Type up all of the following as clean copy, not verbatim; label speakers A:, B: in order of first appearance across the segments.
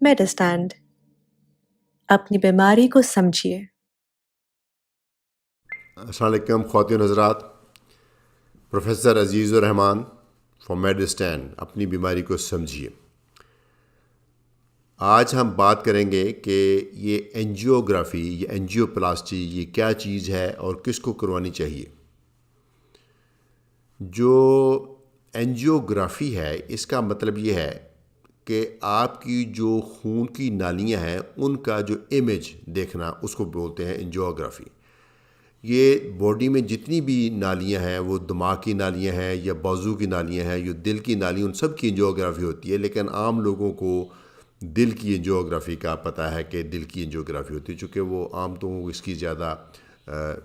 A: میڈسٹینڈ اپنی بیماری کو سمجھیے۔
B: السلام علیکم خواتین حضرات، پروفیسر عزیز الرحمان فرام میڈسٹینڈ اپنی بیماری کو سمجھیے۔ آج ہم بات کریں گے کہ یہ اینجیوگرافی یا اینجیوپلاسٹی یہ کیا چیز ہے اور کس کو کروانی چاہیے۔ جو اینجیوگرافی ہے اس کا مطلب یہ ہے کہ آپ کی جو خون کی نالیاں ہیں ان کا جو امیج دیکھنا، اس کو بولتے ہیں اینجیوگرافی۔ یہ باڈی میں جتنی بھی نالیاں ہیں، وہ دماغ کی نالیاں ہیں یا بازو کی نالیاں ہیں یا دل کی نالیاں، ان سب کی اینجیوگرافی ہوتی ہے، لیکن عام لوگوں کو دل کی اینجیوگرافی کا پتہ ہے کہ دل کی اینجیوگرافی ہوتی ہے، چونکہ وہ عام لوگوں کو اس کی زیادہ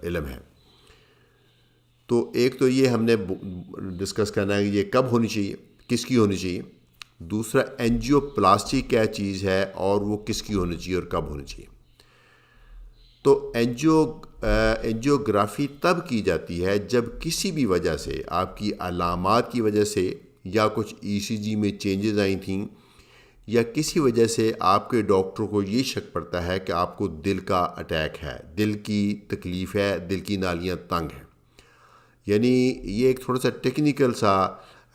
B: علم ہے۔ تو ایک تو یہ ہم نے ڈسکس کرنا ہے کہ یہ کب ہونی چاہیے، کس کی ہونی چاہیے۔ دوسرا اینجیوپلاسٹی کیا چیز ہے اور وہ کس کی ہونی چاہیے اور کب ہونی چاہیے۔ تو اینجیوگرافی تب کی جاتی ہے جب کسی بھی وجہ سے، آپ کی علامات کی وجہ سے یا کچھ ای سی جی میں چینجز آئی تھیں، یا کسی وجہ سے آپ کے ڈاکٹر کو یہ شک پڑتا ہے کہ آپ کو دل کا اٹیک ہے، دل کی تکلیف ہے، دل کی نالیاں تنگ ہیں۔ یعنی یہ ایک تھوڑا سا ٹیکنیکل سا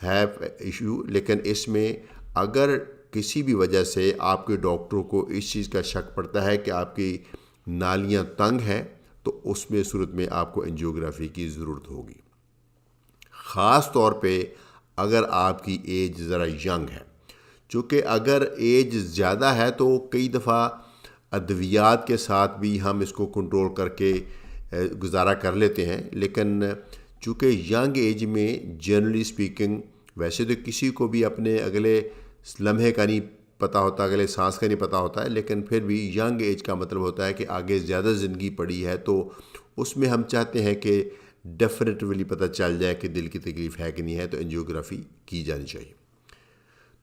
B: ہے ایشو، لیکن اس میں اگر کسی بھی وجہ سے آپ کے ڈاکٹر کو اس چیز کا شک پڑتا ہے کہ آپ کی نالیاں تنگ ہیں، تو اس میں صورت میں آپ کو اینجیوگرافی کی ضرورت ہوگی۔ خاص طور پہ اگر آپ کی ایج ذرا ینگ ہے، چونکہ اگر ایج زیادہ ہے تو کئی دفعہ ادویات کے ساتھ بھی ہم اس کو کنٹرول کر کے گزارا کر لیتے ہیں، لیکن چونکہ ینگ ایج میں جنرلی اسپیکنگ، ویسے تو کسی کو بھی اپنے اگلے لمحے کا نہیں پتہ ہوتا، اگلے سانس کا نہیں پتہ ہوتا ہے، لیکن پھر بھی ینگ ایج کا مطلب ہوتا ہے کہ آگے زیادہ زندگی پڑی ہے، تو اس میں ہم چاہتے ہیں کہ ڈیفینیٹلی پتہ چل جائے کہ دل کی تکلیف ہے کہ نہیں ہے، تو اینجیوگرافی کی جانی چاہیے۔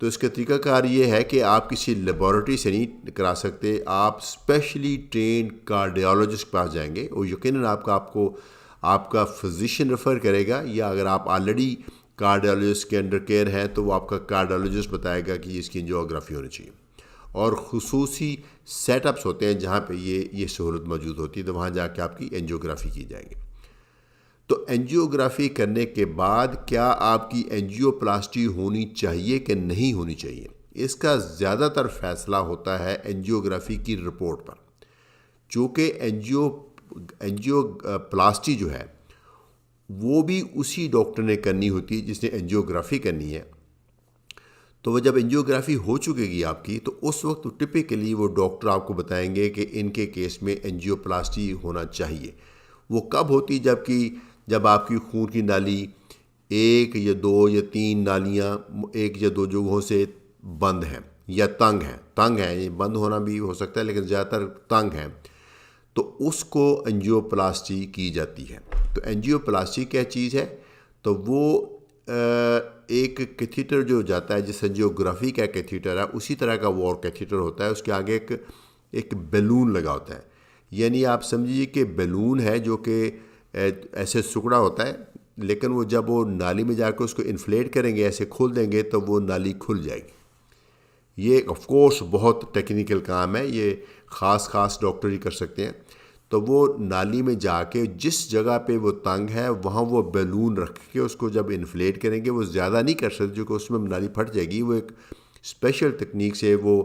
B: تو اس کا طریقہ کار یہ ہے کہ آپ کسی لیبارٹری سے نہیں کرا سکتے، آپ اسپیشلی ٹرینڈ کارڈیالوجسٹ کے پاس جائیں گے، اور یقیناً آپ کا فزیشین ریفر کرے گا، یا اگر آپ آلریڈی کارڈیالوجسٹ کے انڈر کیئر ہیں تو وہ آپ کا کارڈیالوجسٹ بتائے گا کہ اس کی اینجیوگرافی ہونی چاہیے۔ اور خصوصی سیٹ اپس ہوتے ہیں جہاں پہ یہ سہولت موجود ہوتی ہے، تو وہاں جا کے آپ کی اینجیوگرافی کی جائے گی۔ تو اینجیوگرافی کرنے کے بعد کیا آپ کی اینجیوپلاسٹی ہونی چاہیے کہ نہیں ہونی چاہیے، اس کا زیادہ تر فیصلہ ہوتا ہے اینجیوگرافی کی رپورٹ پر، چونکہ اینجیوپلاسٹی جو ہے وہ بھی اسی ڈاکٹر نے کرنی ہوتی ہے جس نے اینجیوگرافی کرنی ہے۔ تو وہ جب اینجیوگرافی ہو چکے گی آپ کی، تو اس وقت ٹپیکلی وہ ڈاکٹر آپ کو بتائیں گے کہ ان کے کیس میں اینجیوپلاسٹی ہونا چاہیے۔ وہ کب ہوتی، جب آپ کی خون کی نالی ایک یا دو یا تین نالیاں ایک یا دو جگہوں سے بند ہیں یا تنگ ہیں، یہ بند ہونا بھی ہو سکتا ہے لیکن زیادہ تر تنگ ہیں، تو اس کو اینجیوپلاسٹی کی جاتی ہے۔ تو اینجیوپلاسٹی کیا چیز ہے؟ تو وہ ایک کیتھیٹر جو جاتا ہے، جس اینجیوگرافی کا کیتھیٹر ہے اسی طرح کا وہ اور کیتھیٹر ہوتا ہے، اس کے آگے ایک بیلون لگا ہوتا ہے۔ یعنی آپ سمجھیے کہ بیلون ہے جو کہ ایسے سکڑا ہوتا ہے، لیکن وہ جب وہ نالی میں جا کے اس کو انفلیٹ کریں گے، ایسے کھول دیں گے، تو وہ نالی کھل جائے گی۔ یہ آف کورس بہت ٹیکنیکل کام ہے، یہ خاص ڈاکٹر ہی کر سکتے ہیں۔ تو وہ نالی میں جا کے جس جگہ پہ وہ تنگ ہے وہاں وہ بیلون رکھ کے اس کو جب انفلیٹ کریں گے، وہ زیادہ نہیں کر سکتے کیونکہ اس میں نالی پھٹ جائے گی۔ وہ ایک اسپیشل تکنیک سے، وہ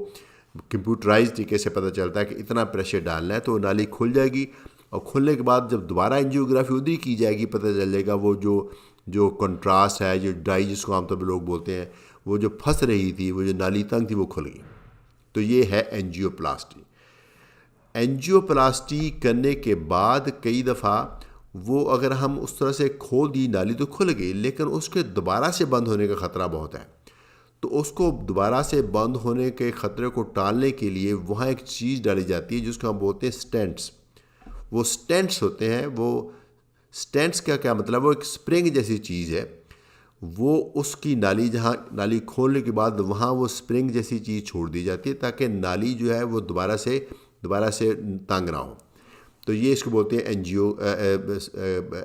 B: کمپیوٹرائز طریقے سے پتہ چلتا ہے کہ اتنا پریشر ڈالنا ہے، تو وہ نالی کھل جائے گی، اور کھلنے کے بعد جب دوبارہ اینجیوگرافی ادھر کی جائے گی، پتہ چل جائے گا وہ جو کنٹراسٹ ہے، جو ڈائی جس کو عام طور پہ لوگ بولتے ہیں، وہ جو پھنس رہی تھی، وہ جو نالی تنگ تھی، وہ کھل گئی۔ تو یہ ہے اینجیوپلاسٹی۔ اینجیوپلاسٹی کرنے کے بعد کئی دفعہ وہ اگر ہم اس طرح سے کھول دی نالی تو کھل گئی، لیکن اس کے دوبارہ سے بند ہونے کا خطرہ بہت ہے۔ تو اس کو دوبارہ سے بند ہونے کے خطرے کو ٹالنے کے لیے وہاں ایک چیز ڈالی جاتی ہے جس کو ہم بولتے ہیں سٹینٹس۔ وہ سٹینٹس ہوتے ہیں، وہ سٹینٹس کا کیا مطلب، وہ ایک سپرنگ جیسی چیز ہے، وہ اس کی جہاں نالی کھولنے کے بعد وہاں وہ سپرنگ جیسی چیز چھوڑ دی جاتی ہے تاکہ نالی جو ہے وہ دوبارہ سے تنگ نہ ہو۔ تو یہ اس کو بولتے ہیں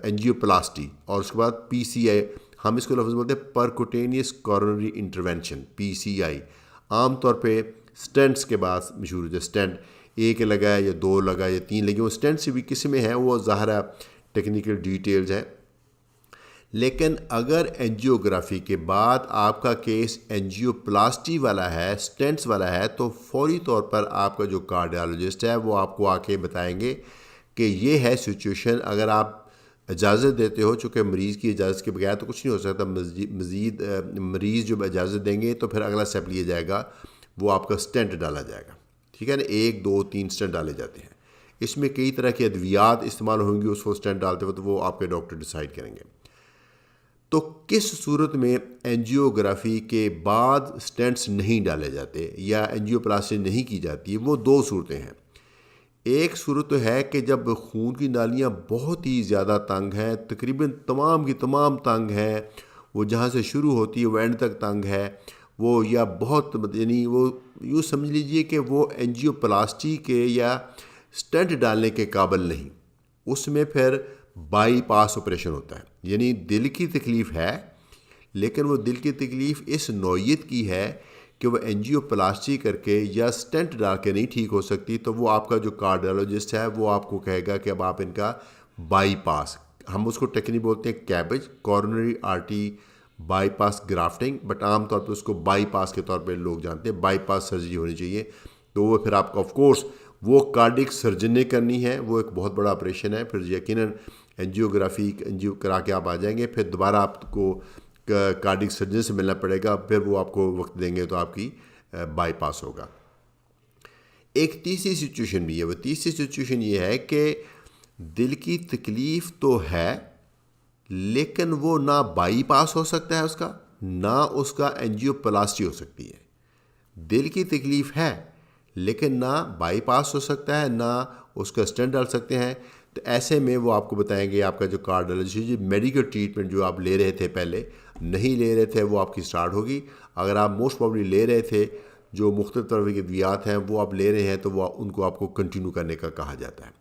B: اینجیوپلاسٹی۔ اور اس کے بعد پی سی آئی، ہم اس کو لفظ بولتے ہیں پرکوٹینیس کورونری انٹرونشن، پی سی آئی۔ عام طور پہ اسٹینٹس کے بعد مشہور ہو جائے اسٹینٹ ایک لگا ہے یا دو لگا یا تین لگے، وہ اسٹینٹ سے بھی قسم میں ہیں، وہ ظاہر ٹیکنیکل ڈیٹیلز ہیں. لیکن اگر اینجیوگرافی کے بعد آپ کا کیس اینجیو پلاسٹی والا ہے، اسٹینٹس والا ہے، تو فوری طور پر آپ کا جو کارڈیالوجسٹ ہے وہ آپ کو آ کے بتائیں گے کہ یہ ہے سچویشن. اگر آپ اجازت دیتے ہو، چونکہ مریض کی اجازت کے بغیر تو کچھ نہیں ہو سکتا، مزید مریض جو اجازت دیں گے تو پھر اگلا اسٹیپ لیا جائے گا، وہ آپ کا اسٹینٹ ڈالا جائے گا. ٹھیک ہے نا، 1 2 3 اسٹینٹ ڈالے جاتے ہیں. اس میں کئی طرح کی ادویات استعمال ہوں گی اس کو اسٹینٹ ڈالتے وقت، وہ آپ کے ڈاکٹر ڈیسائیڈ کریں گے. تو کس صورت میں اینجیوگرافی کے بعد اسٹینٹس نہیں ڈالے جاتے یا اینجیوپلاسٹی نہیں کی جاتی؟ وہ 2 صورتیں ہیں. ایک صورت تو ہے کہ جب خون کی نالیاں بہت ہی زیادہ تنگ ہیں، تقریباً تمام کی تمام تنگ ہیں، وہ جہاں سے شروع ہوتی ہے وہ اینڈ تک تنگ ہے، وہ یا بہت یعنی وہ یوں سمجھ لیجئے کہ وہ اینجیوپلاسٹی کے یا اسٹنٹ ڈالنے کے قابل نہیں. اس میں پھر بائی پاس آپریشن ہوتا ہے. یعنی دل کی تکلیف ہے، لیکن وہ دل کی تکلیف اس نوعیت کی ہے کہ وہ اینجیوپلاسٹی کر کے یا اسٹنٹ ڈال کے نہیں ٹھیک ہو سکتی. تو وہ آپ کا جو کارڈیالوجسٹ ہے وہ آپ کو کہے گا کہ اب آپ ان کا بائی پاس، ہم اس کو ٹیکنیک بولتے ہیں cabbage, coronary artery by pass grafting, but عام طور پہ اس کو بائی پاس کے طور پہ لوگ جانتے ہیں. بائی پاس سرجری ہونی چاہیے. تو وہ پھر آپ کو آف کورس وہ کارڈک سرجن نے کرنی ہے، وہ ایک بہت بڑا آپریشن ہے. پھر یقیناً اینجیو کرا کے آپ آ جائیں گے، پھر دوبارہ آپ کو کارڈک سرجن سے ملنا پڑے گا، پھر وہ آپ کو وقت دیں گے تو آپ کی بائی پاس ہوگا. ایک تیسری سچویشن بھی ہے. وہ تیسری سچویشن یہ ہے کہ دل کی تکلیف تو ہے، لیکن وہ نہ بائی پاس ہو سکتا ہے اس کا، نہ اس کا اینجیوپلاسٹی ہو سکتی ہے. دل کی تکلیف ہے لیکن نہ بائی پاس ہو سکتا ہے، نہ اس کا اسٹنٹ ڈال سکتے ہیں. تو ایسے میں وہ آپ کو بتائیں گے آپ کا جو کارڈیالوجسٹ میڈیکل ٹریٹمنٹ جو آپ لے رہے تھے پہلے نہیں لے رہے تھے وہ آپ کی سٹارٹ ہوگی. اگر آپ موسٹ پرابلی لے رہے تھے جو مختلف طرح کی ادویات ہیں وہ آپ لے رہے ہیں تو وہ ان کو آپ کو کنٹینیو کرنے کا کہا جاتا ہے.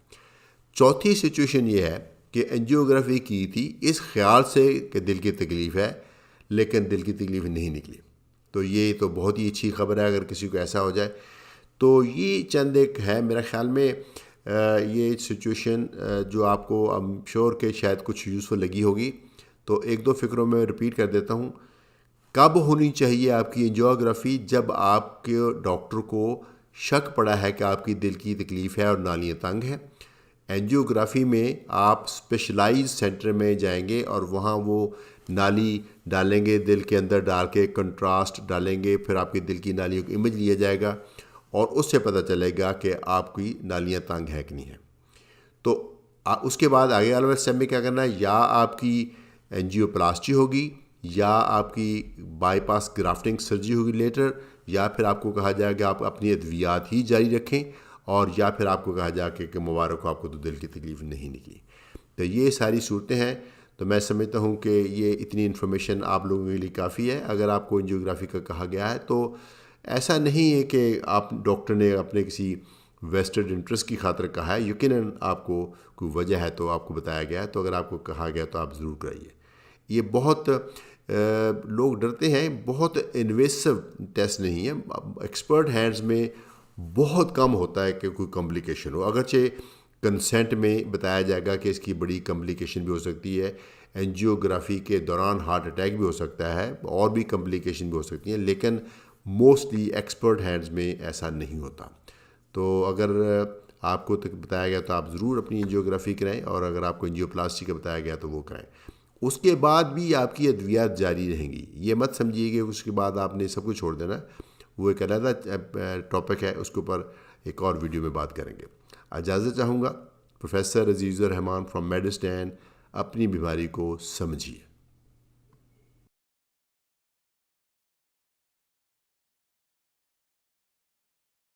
B: چوتھی سچویشن یہ ہے کہ اینجیوگرافی کی تھی اس خیال سے کہ دل کی تکلیف ہے، لیکن دل کی تکلیف نہیں نکلی. تو یہ تو بہت ہی اچھی خبر ہے اگر کسی کو ایسا ہو جائے. تو یہ چند ایک ہے میرے خیال میں یہ سچویشن جو آپ کو I'm شور کہ شاید کچھ یوزفل لگی ہوگی. تو 1 2 فکروں میں ریپیٹ کر دیتا ہوں. کب ہونی چاہیے آپ کی اینجیوگرافی؟ جب آپ کے ڈاکٹر کو شک پڑا ہے کہ آپ کی دل کی تکلیف ہے اور نالیاں تنگ ہیں. اینجیوگرافی میں آپ اسپیشلائز سینٹر میں جائیں گے اور وہاں وہ نالی ڈالیں گے، دل کے اندر ڈال کے کنٹراسٹ ڈالیں گے، پھر آپ کی دل کی نالیوں کا امیج لیا جائے گا اور اس سے پتہ چلے گا کہ آپ کی نالیاں تنگ ہے کہ نہیں ہیں. تو اس کے بعد آگے والا اسٹیپ میں کیا کرنا ہے؟ یا آپ کی اینجیوپلاسٹی ہوگی، یا آپ کی بائی پاس گرافٹنگ سرجری ہوگی لیٹر، یا پھر آپ کو کہا جائے کہ آپ اپنی ادویات ہی جاری رکھیں، اور یا پھر آپ کو کہا جائے کہ مبارک ہو آپ کو تو دل کی تکلیف نہیں نکلی. تو یہ ساری صورتیں ہیں. تو میں سمجھتا ہوں کہ یہ اتنی انفارمیشن آپ لوگوں کے لیے کافی ہے. اگر آپ کو اینجیوگرافی کا کہا گیا ہے تو ایسا نہیں ہے کہ آپ ڈاکٹر نے اپنے کسی ویسٹڈ انٹرسٹ کی خاطر کہا ہے. یقیناً آپ کو کوئی وجہ ہے تو آپ کو بتایا گیا ہے. تو اگر آپ کو کہا گیا تو آپ ضرور کرائیے. یہ بہت لوگ ڈرتے ہیں، بہت انویسو ٹیسٹ نہیں ہے. ایکسپرٹ ہینڈز میں بہت کم ہوتا ہے کہ کوئی کمپلیکیشن ہو. اگرچہ کنسنٹ میں بتایا جائے گا کہ اس کی بڑی کمپلیکیشن بھی ہو سکتی ہے، اینجیوگرافی کے دوران ہارٹ اٹیک بھی ہو سکتا ہے اور بھی کمپلیکیشن بھی ہو سکتی ہیں، لیکن موسٹلی ایکسپرٹ ہینڈز میں ایسا نہیں ہوتا. تو اگر آپ کو بتایا گیا تو آپ ضرور اپنی اینجیوگرافی کرائیں، اور اگر آپ کو اینجیوپلاسٹی کا بتایا گیا تو وہ کرائیں. اس کے بعد بھی آپ کی ادویات جاری رہیں گی. یہ مت سمجھیے کہ اس کے بعد آپ نے سب کچھ چھوڑ دینا. وہ ایک علیحدہ ٹاپک ہے، اس کے اوپر ایک اور ویڈیو میں بات کریں گے. اجازت چاہوں گا. Professor Aziz Rahman from میڈسٹین. اپنی بیماری کو سمجھیے.